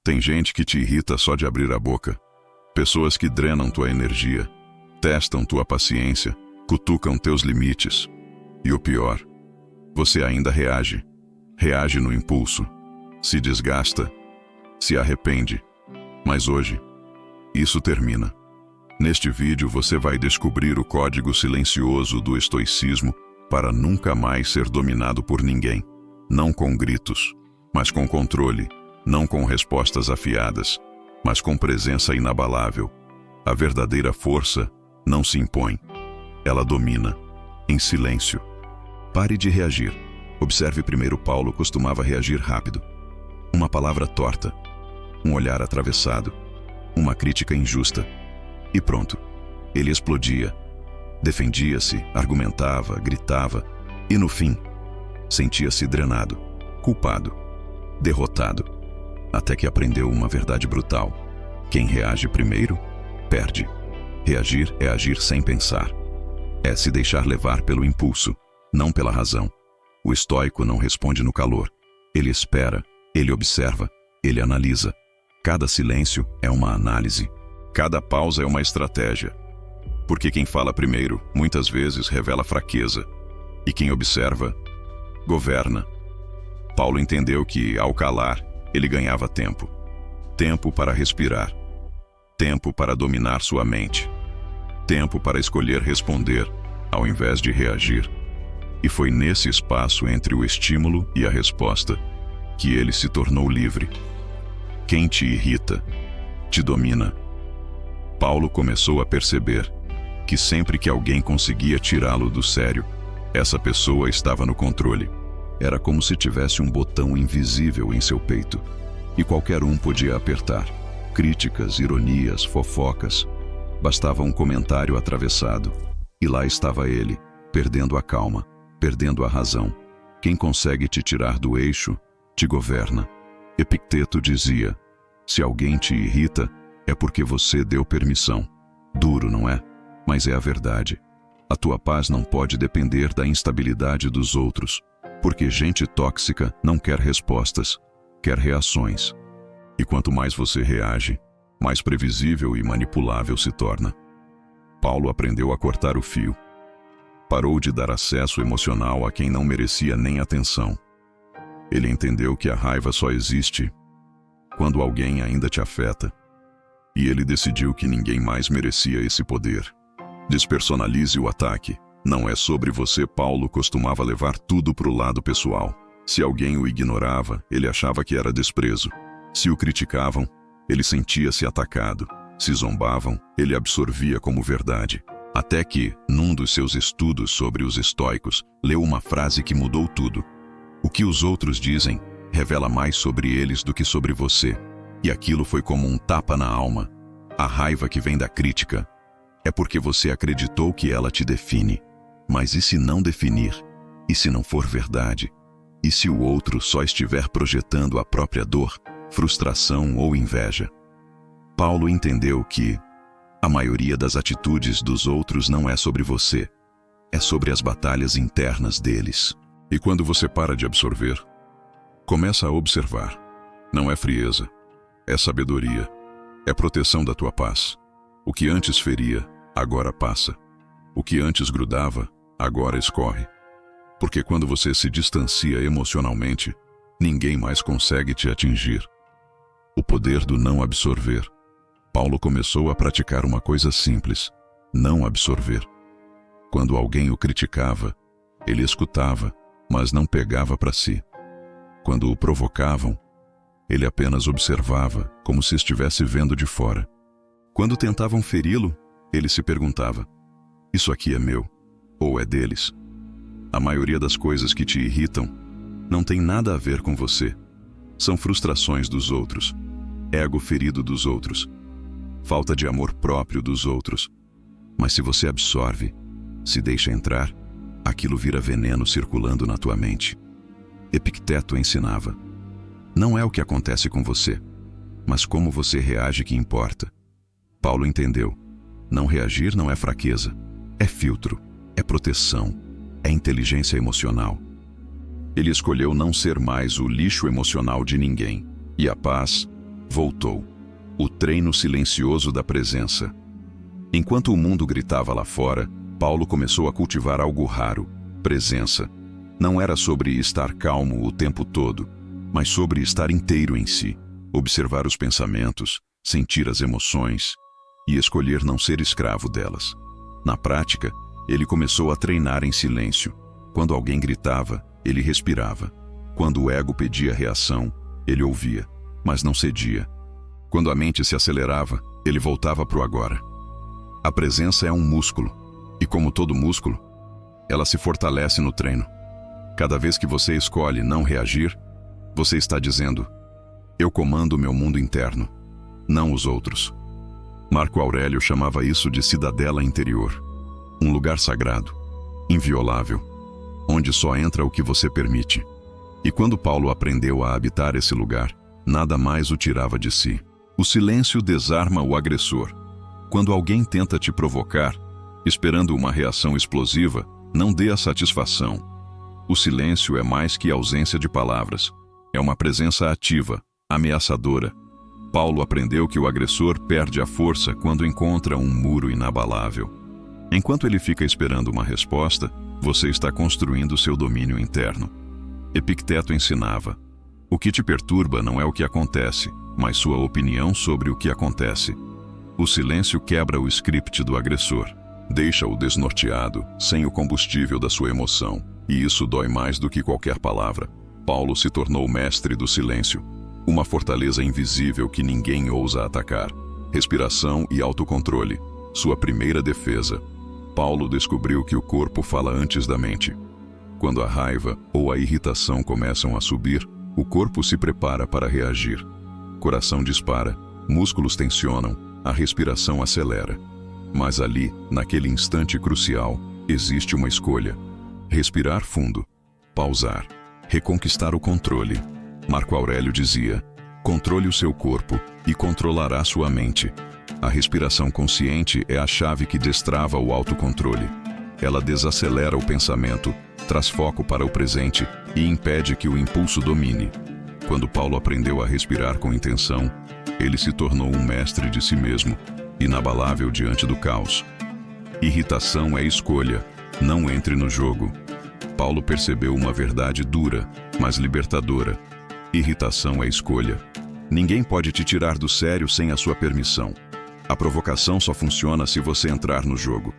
Tem gente que te irrita só de abrir a boca. Pessoas que drenam tua energia, testam tua paciência, cutucam teus limites. E o pior, você ainda reage. Reage no impulso. Se desgasta. Se arrepende. Mas hoje, isso termina. Neste vídeo você vai descobrir o código silencioso do estoicismo para nunca mais ser dominado por ninguém. Não com gritos, mas com controle. Não com respostas afiadas, mas com presença inabalável. A verdadeira força não se impõe. Ela domina, em silêncio. Pare de reagir. Observe primeiro. Paulo costumava reagir rápido. Uma palavra torta, um olhar atravessado, uma crítica injusta. E pronto, ele explodia. Defendia-se, argumentava, gritava e, no fim, sentia-se drenado, culpado, derrotado. Até que aprendeu uma verdade brutal. Quem reage primeiro, perde. Reagir é agir sem pensar. É se deixar levar pelo impulso, não pela razão. O estoico não responde no calor. Ele espera, ele observa, ele analisa. Cada silêncio é uma análise. Cada pausa é uma estratégia. Porque quem fala primeiro, muitas vezes, revela fraqueza. E quem observa, governa. Paulo entendeu que, ao calar, ele ganhava tempo. Tempo para respirar. Tempo para dominar sua mente. Tempo para escolher responder, ao invés de reagir. E foi nesse espaço entre o estímulo e a resposta que ele se tornou livre. Quem te irrita, te domina. Paulo começou a perceber que sempre que alguém conseguia tirá-lo do sério, essa pessoa estava no controle. Era como se tivesse um botão invisível em seu peito, e qualquer um podia apertar. Críticas, ironias, fofocas. Bastava um comentário atravessado, e lá estava ele, perdendo a calma, perdendo a razão. Quem consegue te tirar do eixo, te governa. Epicteto dizia: se alguém te irrita, é porque você deu permissão. Duro, não é? Mas é a verdade. A tua paz não pode depender da instabilidade dos outros. Porque gente tóxica não quer respostas, quer reações. E quanto mais você reage, mais previsível e manipulável se torna. Paulo aprendeu a cortar o fio. Parou de dar acesso emocional a quem não merecia nem atenção. Ele entendeu que a raiva só existe quando alguém ainda te afeta. E ele decidiu que ninguém mais merecia esse poder. Despersonalize o ataque. Não é sobre você. Paulo costumava levar tudo para o lado pessoal. Se alguém o ignorava, ele achava que era desprezo. Se o criticavam, ele sentia-se atacado. Se zombavam, ele absorvia como verdade. Até que, num dos seus estudos sobre os estoicos, leu uma frase que mudou tudo. O que os outros dizem revela mais sobre eles do que sobre você. E aquilo foi como um tapa na alma. A raiva que vem da crítica é porque você acreditou que ela te define. Mas e se não definir? E se não for verdade? E se o outro só estiver projetando a própria dor, frustração ou inveja? Paulo entendeu que a maioria das atitudes dos outros não é sobre você. É sobre as batalhas internas deles. E quando você para de absorver, começa a observar. Não é frieza, é sabedoria. É proteção da tua paz. O que antes feria, agora passa. O que antes grudava, agora escorre. Porque quando você se distancia emocionalmente, ninguém mais consegue te atingir. O poder do não absorver. Paulo começou a praticar uma coisa simples: não absorver. Quando alguém o criticava, ele escutava, mas não pegava para si. Quando o provocavam, ele apenas observava, como se estivesse vendo de fora. Quando tentavam feri-lo, ele se perguntava: isso aqui é meu? Ou é deles? A maioria das coisas que te irritam não tem nada a ver com você. São frustrações dos outros, ego ferido dos outros, falta de amor próprio dos outros. Mas se você absorve, se deixa entrar, aquilo vira veneno circulando na tua mente. Epicteto ensinava: não é o que acontece com você, mas como você reage que importa. Paulo entendeu: não reagir não é fraqueza, é filtro, é proteção, é inteligência emocional. Ele escolheu não ser mais o lixo emocional de ninguém. E a paz voltou. O treino silencioso da presença. Enquanto o mundo gritava lá fora, Paulo começou a cultivar algo raro: presença. Não era sobre estar calmo o tempo todo, mas sobre estar inteiro em si, observar os pensamentos, sentir as emoções e escolher não ser escravo delas. Na prática, ele começou a treinar em silêncio. Quando alguém gritava, ele respirava. Quando o ego pedia reação, ele ouvia, mas não cedia. Quando a mente se acelerava, ele voltava para o agora. A presença é um músculo, e como todo músculo, ela se fortalece no treino. Cada vez que você escolhe não reagir, você está dizendo: eu comando o meu mundo interno, não os outros. Marco Aurélio chamava isso de cidadela interior, um lugar sagrado, inviolável, onde só entra o que você permite. E quando Paulo aprendeu a habitar esse lugar, nada mais o tirava de si. O silêncio desarma o agressor. Quando alguém tenta te provocar, esperando uma reação explosiva, não dê a satisfação. O silêncio é mais que ausência de palavras. É uma presença ativa, ameaçadora. Paulo aprendeu que o agressor perde a força quando encontra um muro inabalável. Enquanto ele fica esperando uma resposta, você está construindo seu domínio interno. Epicteto ensinava: o que te perturba não é o que acontece, mas sua opinião sobre o que acontece. O silêncio quebra o script do agressor. Deixa-o desnorteado, sem o combustível da sua emoção. E isso dói mais do que qualquer palavra. Paulo se tornou mestre do silêncio. Uma fortaleza invisível que ninguém ousa atacar. Respiração e autocontrole. Sua primeira defesa. Paulo descobriu que o corpo fala antes da mente. Quando a raiva ou a irritação começam a subir, o corpo se prepara para reagir. Coração dispara, músculos tensionam, a respiração acelera. Mas ali, naquele instante crucial, existe uma escolha. Respirar fundo, pausar, reconquistar o controle. Marco Aurélio dizia: controle o seu corpo e controlará sua mente. A respiração consciente é a chave que destrava o autocontrole. Ela desacelera o pensamento, traz foco para o presente e impede que o impulso domine. Quando Paulo aprendeu a respirar com intenção, ele se tornou um mestre de si mesmo, inabalável diante do caos. Irritação é escolha, não entre no jogo. Paulo percebeu uma verdade dura, mas libertadora. Irritação é escolha. Ninguém pode te tirar do sério sem a sua permissão. A provocação só funciona se você entrar no jogo.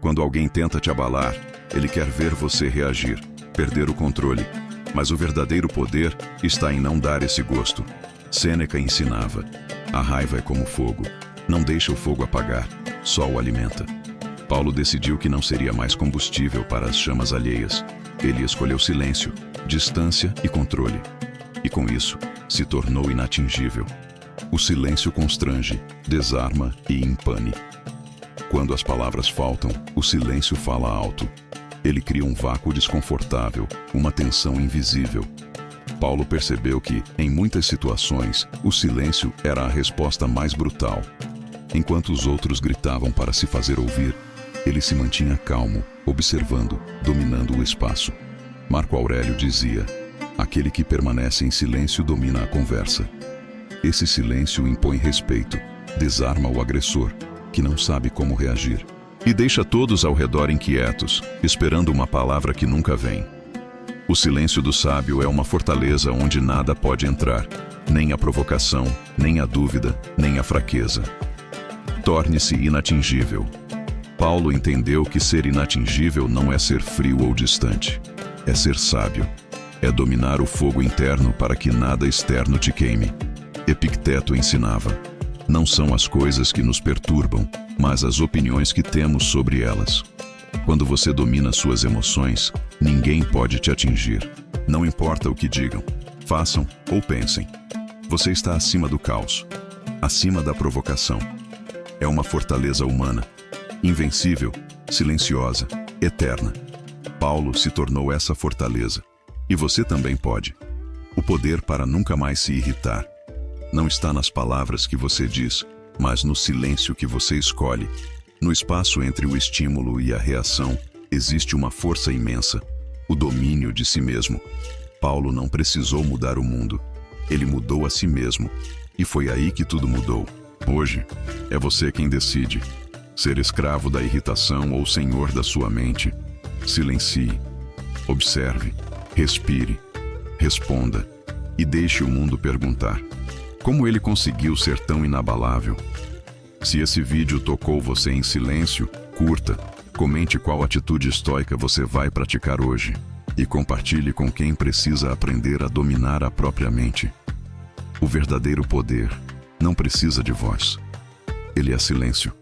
Quando alguém tenta te abalar, ele quer ver você reagir, perder o controle. Mas o verdadeiro poder está em não dar esse gosto. Sêneca ensinava: a raiva é como fogo. Não deixa o fogo apagar, só o alimenta. Paulo decidiu que não seria mais combustível para as chamas alheias. Ele escolheu silêncio, distância e controle. E com isso, se tornou inatingível. O silêncio constrange, desarma e impane. Quando as palavras faltam, o silêncio fala alto. Ele cria um vácuo desconfortável, uma tensão invisível. Paulo percebeu que, em muitas situações, o silêncio era a resposta mais brutal. Enquanto os outros gritavam para se fazer ouvir, ele se mantinha calmo, observando, dominando o espaço. Marco Aurélio dizia: aquele que permanece em silêncio domina a conversa. Esse silêncio impõe respeito, desarma o agressor, que não sabe como reagir, e deixa todos ao redor inquietos, esperando uma palavra que nunca vem. O silêncio do sábio é uma fortaleza onde nada pode entrar, nem a provocação, nem a dúvida, nem a fraqueza. Torne-se inatingível. Paulo entendeu que ser inatingível não é ser frio ou distante. É ser sábio. É dominar o fogo interno para que nada externo te queime. Epicteto ensinava: não são as coisas que nos perturbam, mas as opiniões que temos sobre elas. Quando você domina suas emoções, ninguém pode te atingir. Não importa o que digam, façam ou pensem. Você está acima do caos, acima da provocação. É uma fortaleza humana, invencível, silenciosa, eterna. Paulo se tornou essa fortaleza. E você também pode. O poder para nunca mais se irritar não está nas palavras que você diz, mas no silêncio que você escolhe. No espaço entre o estímulo e a reação, existe uma força imensa, o domínio de si mesmo. Paulo não precisou mudar o mundo. Ele mudou a si mesmo. E foi aí que tudo mudou. Hoje, é você quem decide. Ser escravo da irritação ou senhor da sua mente. Silencie. Observe. Respire. Responda. E deixe o mundo perguntar: como ele conseguiu ser tão inabalável? Se esse vídeo tocou você em silêncio, curta, comente qual atitude estoica você vai praticar hoje e compartilhe com quem precisa aprender a dominar a própria mente. O verdadeiro poder não precisa de voz. Ele é silêncio.